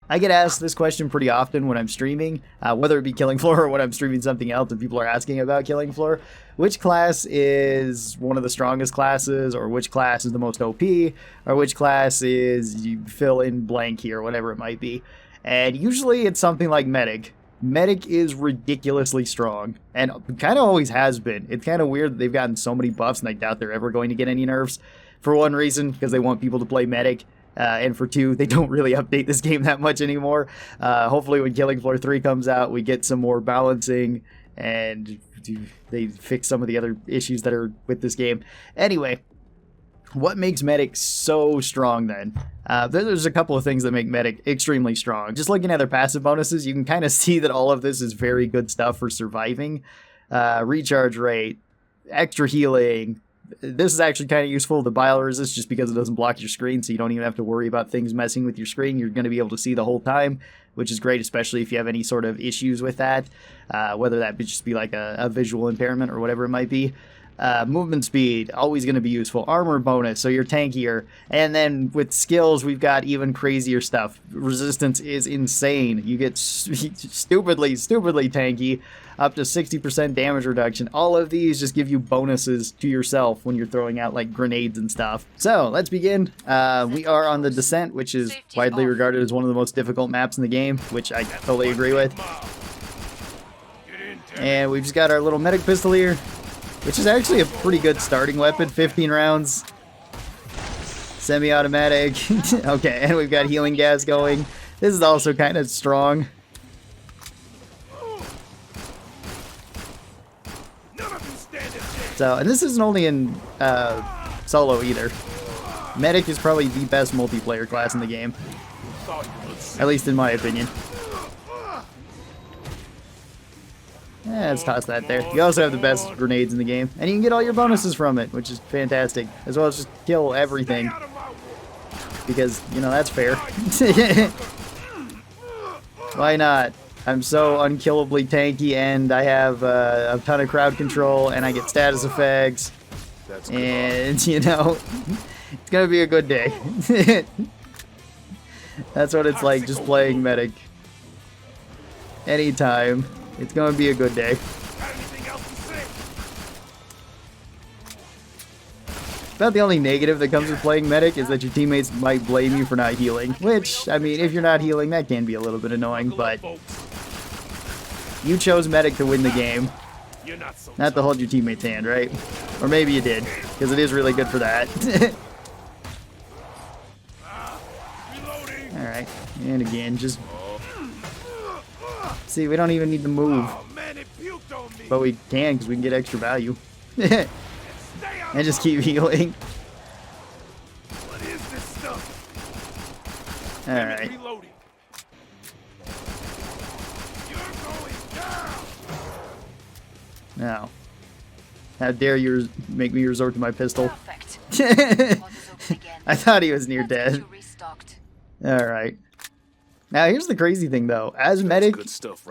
I get asked this question pretty often when I'm streaming, whether it be Killing Floor or when I'm streaming something else and people are asking about Killing Floor. Which class is one of the strongest classes, or which class is the most OP, or which class is you fill in blank here, whatever it might be. And usually it's something like Medic. Medic is ridiculously strong, and kind of always has been. It's kind of weird that they've gotten so many buffs, and I doubt they're ever going to get any nerfs. For one reason, because they want people to play Medic. And for two, they don't really update this game that much anymore. Hopefully when Killing Floor 3 comes out, we get some more balancing and they fix some of the other issues that are with this game. Anyway, what makes Medic so strong then? There's a couple of things that make Medic extremely strong. Just looking at their passive bonuses, you can kind of see that all of this is very good stuff for surviving. Recharge rate, extra healing. This is actually kind of useful, the bile resist, just because it doesn't block your screen, so you don't even have to worry about things messing with your screen. You're going to be able to see the whole time, which is great, especially if you have any sort of issues with that, whether that just be like a visual impairment or whatever it might be. Movement speed, always going to be useful. Armor bonus, so you're tankier. And then with skills, we've got even crazier stuff. Resistance is insane. You get stupidly tanky, up to 60% damage reduction. All of these just give you bonuses to yourself when you're throwing out like grenades and stuff. So let's begin. We are on the Descent, which is widely regarded as one of the most difficult maps in the game, which I totally agree with. And we've just got our little medic pistol here, which is actually a pretty good starting weapon. 15 rounds. Semi-automatic. Okay, and we've got healing gas going. This is also kind of strong. So, and this isn't only in solo either. Medic is probably the best multiplayer class in the game. At least in my opinion. Yeah, let's toss that there. You also have the best grenades in the game. And you can get all your bonuses from it, which is fantastic. As well as just kill everything. Because, you know, that's fair. Why not? I'm so unkillably tanky, and I have a ton of crowd control, and I get status effects. And, you know, it's gonna be a good day. That's what it's like just playing Medic. Anytime. It's gonna be a good day. About the only negative that comes with playing Medic is that your teammates might blame you for not healing. Which, I mean, if you're not healing, that can be a little bit annoying, but you chose Medic to win the game. Not to hold your teammate's hand, right? Or maybe you did, because it is really good for that. Alright, and again, just... See, we don't even need to move. But we can, because we can get extra value. And just keep healing. Alright. Now. How dare you make me resort to my pistol. I thought he was near dead. Alright. Now, here's the crazy thing, though. As Medic,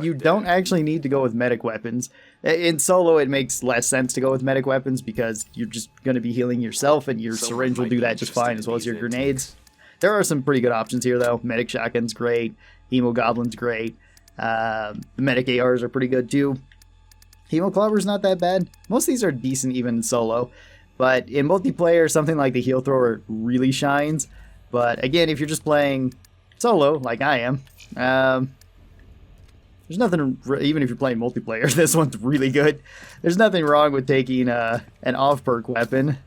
you don't actually need to go with Medic weapons. In solo, it makes less sense to go with Medic weapons because you're just going to be healing yourself, and your syringe will do that just fine, as well as your grenades. There are some pretty good options here, though. Medic Shotgun's great. Hemo Goblin's great. The Medic ARs are pretty good, too. Hemo Clobber's not that bad. Most of these are decent even in solo. But in multiplayer, something like the Heal Thrower really shines. But again, if you're just playing solo, like I am, there's nothing, even if you're playing multiplayer, this one's really good. There's nothing wrong with taking an off-perk weapon,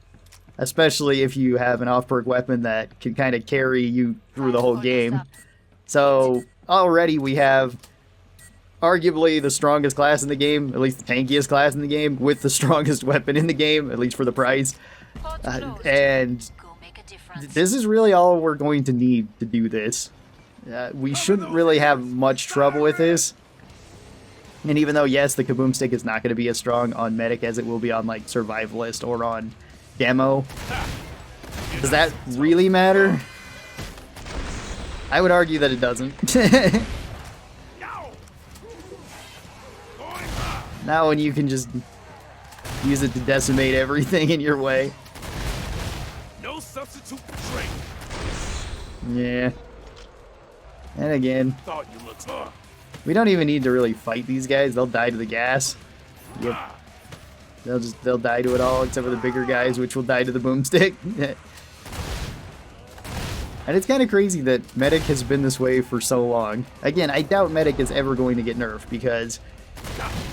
especially if you have an off-perk weapon that can kind of carry you through the whole game. So already we have arguably the strongest class in the game, at least the tankiest class in the game, with the strongest weapon in the game, at least for the price. And this is really all we're going to need to do this. We shouldn't really have much trouble with this. And even though, yes, the Kaboom Stick is not going to be as strong on Medic as it will be on, like, Survivalist or on Demo, does that really matter? I would argue that it doesn't. Now when you can just use it to decimate everything in your way. No substitute for training. Yeah. And again, we don't even need to really fight these guys. They'll die to the gas. Yep. They'll die to it all, except for the bigger guys, which will die to the boomstick. And it's kind of crazy that Medic has been this way for so long. Again, I doubt Medic is ever going to get nerfed, because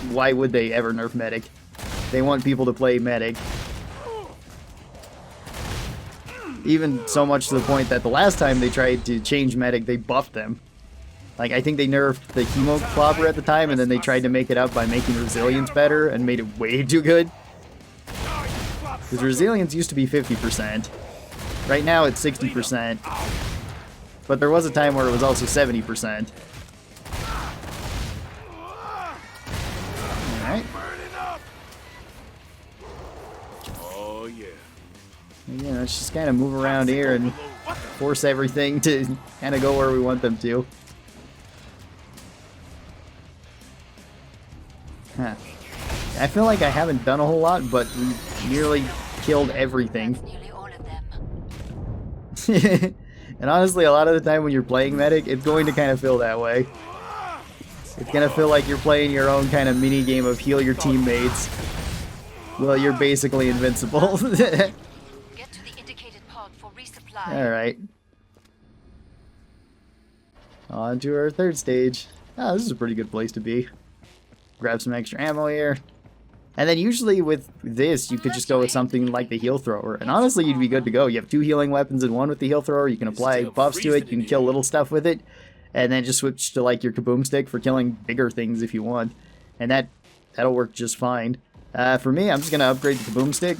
why would they ever nerf Medic? They want people to play Medic. Even so much to the point that the last time they tried to change Medic, they buffed them. Like, I think they nerfed the Chemo Clobber at the time, and then they tried to make it up by making Resilience better, and made it way too good. Because Resilience used to be 50%. Right now it's 60%. But there was a time where it was also 70%. Alright. Yeah, let's just kind of move around here and force everything to kind of go where we want them to. Huh. I feel like I haven't done a whole lot, but we nearly killed everything. And honestly, a lot of the time when you're playing Medic, it's going to kind of feel that way. It's going to feel like you're playing your own kind of mini game of heal your teammates. Well, you're basically invincible. Alright. On to our third stage. Oh, this is a pretty good place to be. Grab some extra ammo here. And then usually with this, you could just go with something like the heal thrower. And honestly, you'd be good to go. You have 2 healing weapons in one with the heal thrower. You can apply buffs to it. You can kill little stuff with it. And then just switch to like your kaboom stick for killing bigger things if you want. And that'll work just fine. For me, I'm just going to upgrade the kaboom stick.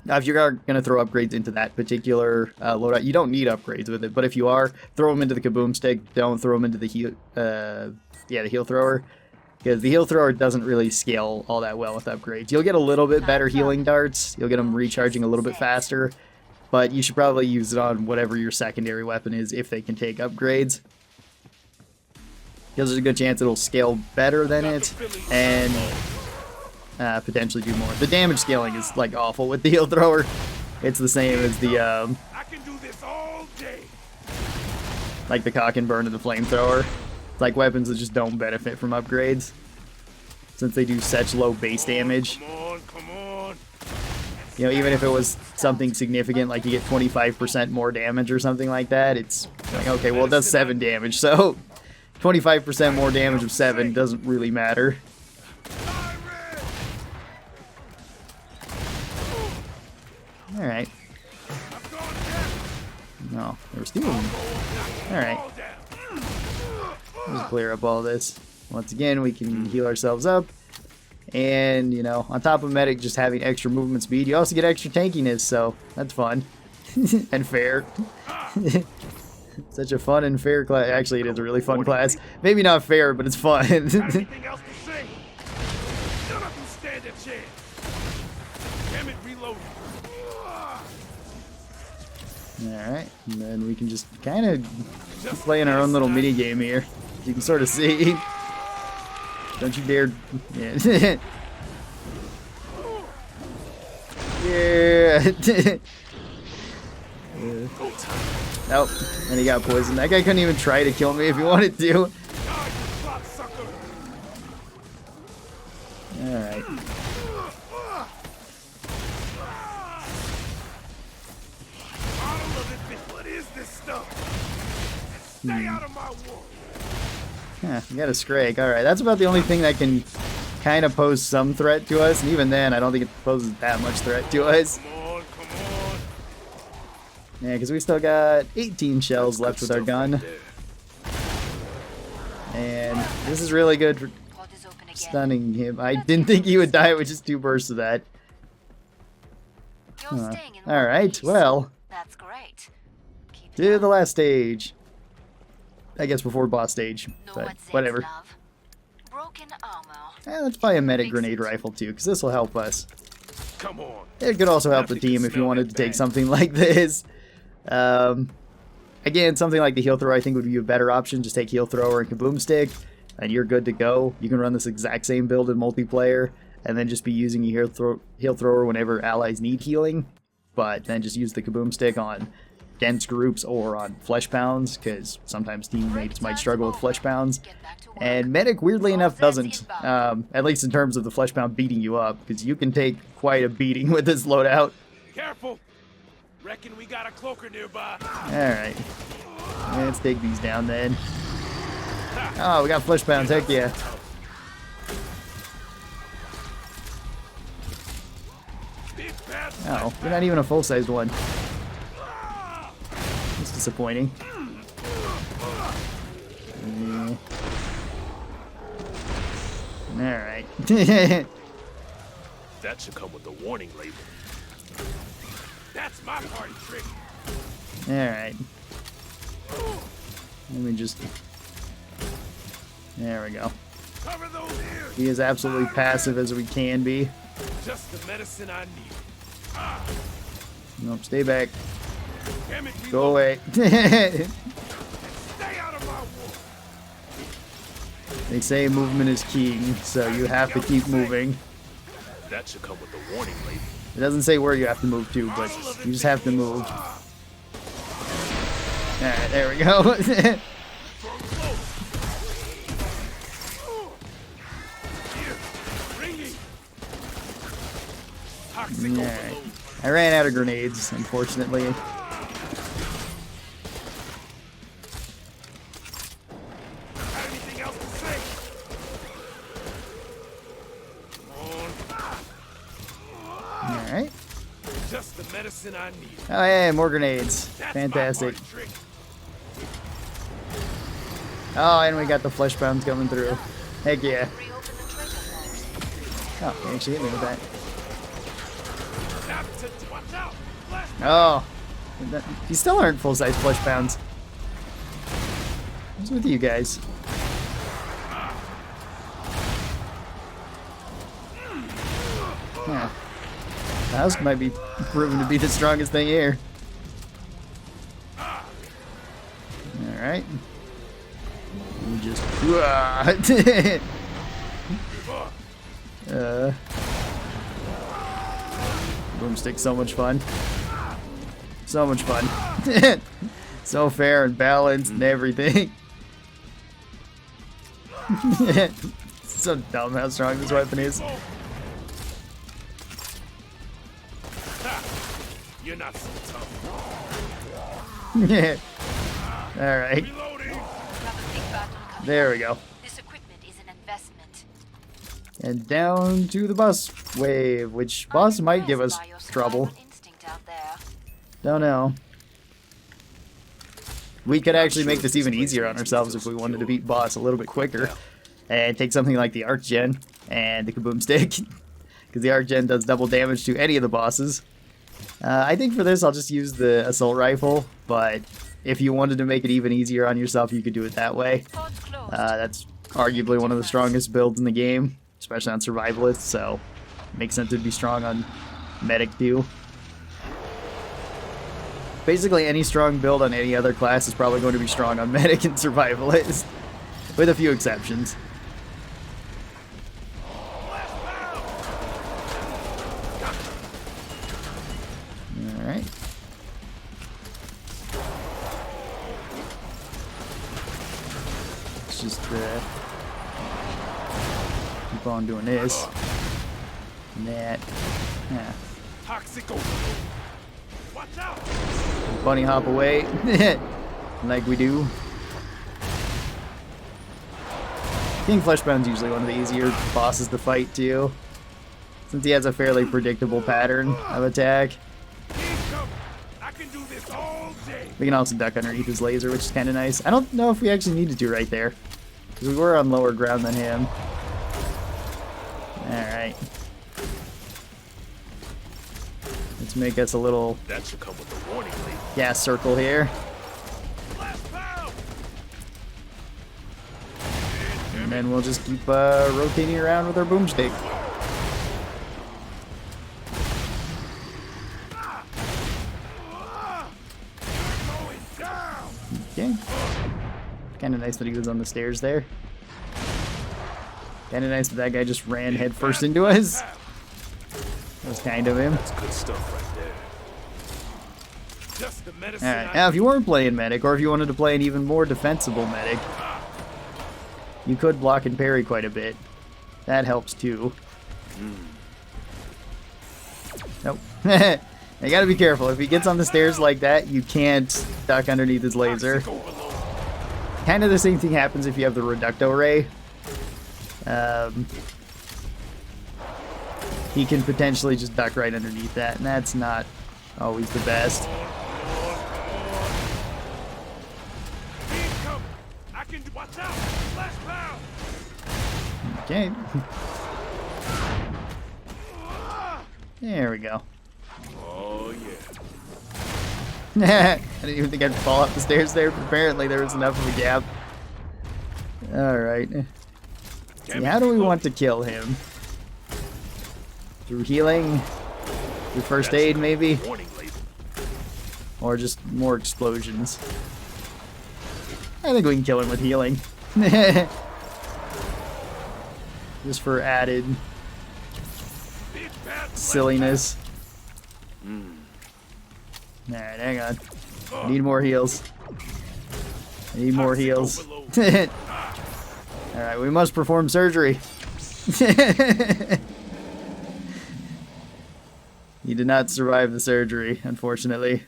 If you are going to throw upgrades into that particular loadout, you don't need upgrades with it. But if you are, throw them into the kaboom stick. Don't throw them into the heal, the heal thrower. Because the heal thrower doesn't really scale all that well with upgrades. You'll get a little bit better healing darts. You'll get them recharging a little bit faster. But you should probably use it on whatever your secondary weapon is if they can take upgrades. Because there's a good chance it'll scale better than it. And potentially do more. The damage scaling is like awful with the heal thrower. It's the same as the like the cock and burn and the flamethrower. Like weapons that just don't benefit from upgrades, since they do such low base damage. Come on. You know, even if it was something significant, like you get 25% more damage or something like that, it's like, okay, well it does 7 damage, so 25% more damage of 7 doesn't really matter. Alright. No, there was 2 of them. Alright. Just clear up all this. Once again, we can heal ourselves up. And, you know, on top of Medic just having extra movement speed, you also get extra tankiness, so that's fun. And fair. Such a fun and fair class. Actually, it is a really fun class. Maybe not fair, but it's fun. Anything else to say? None of you stand a chance. Damn it, reload. Alright, and then we can just kind of play in our own little mini game here. You can sort of see. Don't you dare. Yeah. Yeah. Nope. And he got poisoned. That guy couldn't even try to kill me if he wanted to. Alright. What is this stuff? Stay out of my world. Yeah, we got a Scrag. Alright, that's about the only thing that can kind of pose some threat to us. And even then, I don't think it poses that much threat to us. Come on. Yeah, because we still got 18 shells left with our gun. And this is really good for stunning him. I didn't think he would die with just 2 bursts of that. Alright, well. That's great. To the last stage. I guess before boss stage, but whatever. Let's buy a medic grenade rifle too, because this will help us. Come on. It could also help the team if you wanted to take something like this. Again, something like the heal thrower I think would be a better option. Just take heal thrower and kaboom stick, and you're good to go. You can run this exact same build in multiplayer, and then just be using your heal thrower whenever allies need healing. But then just use the kaboom stick on against groups or on flesh pounds, because sometimes teammates might struggle with flesh pounds. And medic, weirdly enough, doesn't, at least in terms of the flesh pound beating you up, because you can take quite a beating with this loadout. Careful. Reckon we got a cloaker nearby. Alright. Let's take these down then. Oh, we got flesh pounds, heck yeah. Oh, we're not even a full-sized one. That's disappointing. Yeah. Alright. That should come with a warning label. That's my party trick. Alright. Let me just... There we go. Cover those ears. Be as absolutely passive as we can be. Just the medicine I need. Nope, stay back. Damn it, Go away. Stay out of my war. They say movement is king, so you have to keep moving. That should come with a warning label. It doesn't say where you have to move to, but you just have to move. Alright, there we go. Alright. I ran out of grenades, unfortunately. Got anything else to say? Come on. Alright. Just the medicine I need. Oh yeah, more grenades. That's Fantastic. my party trick. Oh, and we got the flesh pounds coming through. Heck yeah. Oh, they actually hit me with that. Watch out. Blast. Oh. You still aren't full-size flesh pounds. What's with you guys? Yeah. The house might be proven to be the strongest thing here. Alright. We just... Boomstick, so much fun. So much fun. So fair and balanced and everything. So dumb how strong this weapon is. You're not so tough. Yeah. Alright. There we go. This equipment is an investment. And down to the bus wave, which boss might give us trouble. Don't know. We could actually make this even easier on ourselves if we wanted to beat boss a little bit quicker. And take something like the Arc Gen and the Kaboom Stick. Because the Arc Gen does double damage to any of the bosses. I think for this I'll just use the Assault Rifle, but if you wanted to make it even easier on yourself, you could do it that way. That's arguably one of the strongest builds in the game, especially on Survivalists, so it makes sense to be strong on Medic too. Basically any strong build on any other class is probably going to be strong on Medic and Survivalist, with a few exceptions. Alright. Let's just keep on doing this. And that. Yeah. Toxic. Watch out. Bunny hop away. Like we do. King Fleshbound's usually one of the easier bosses to fight too, since he has a fairly predictable pattern of attack. I can do this all day. We can also duck underneath his laser, which is kind of nice. I don't know if we actually needed to right there, because we were on lower ground than him. Alright. Let's make us a little That should come with a warning label. gas circle here. And then we'll just keep rotating around with our boomstick. Okay. Kind of nice that he was on the stairs there. Kind of nice that that guy just ran headfirst into us. That was kind of him. That's good stuff right there. Just the medicine. Alright, now if you weren't playing medic, or if you wanted to play an even more defensible medic, you could block and parry quite a bit. That helps too. Nope. You gotta be careful. If he gets on the stairs like that, you can't duck underneath his laser. Kind of the same thing happens if you have the Reducto Ray. He can potentially just duck right underneath that, and that's not always the best. I can watch out. Flash pound. Okay. There we go. Oh yeah. I didn't even think I'd fall up the stairs there, but apparently there was enough of a gap. Alright. See, how do we want to kill him? Through healing? Through first aid, maybe? Or just more explosions? I think we can kill him with healing. Just for added silliness. Alright, hang on. I need more heals. I need more heals. Alright, we must perform surgery. He did not survive the surgery, unfortunately.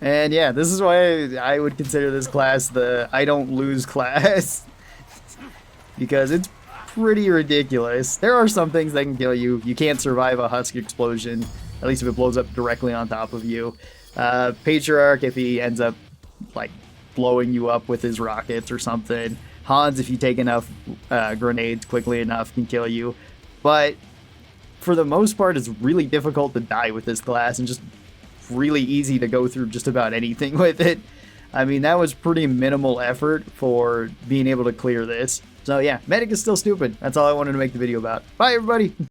And yeah, this is why I would consider this class the I don't lose class. Because it's pretty ridiculous. There are some things that can kill you. You can't survive a husk explosion, at least if it blows up directly on top of you. Patriarch, if he ends up like blowing you up with his rockets or something. Hans, if you take enough grenades quickly enough, can kill you. But for the most part, it's really difficult to die with this class, and just really easy to go through just about anything with it. I mean, that was pretty minimal effort for being able to clear this. So yeah, medic is still stupid. That's all I wanted to make the video about. Bye, everybody!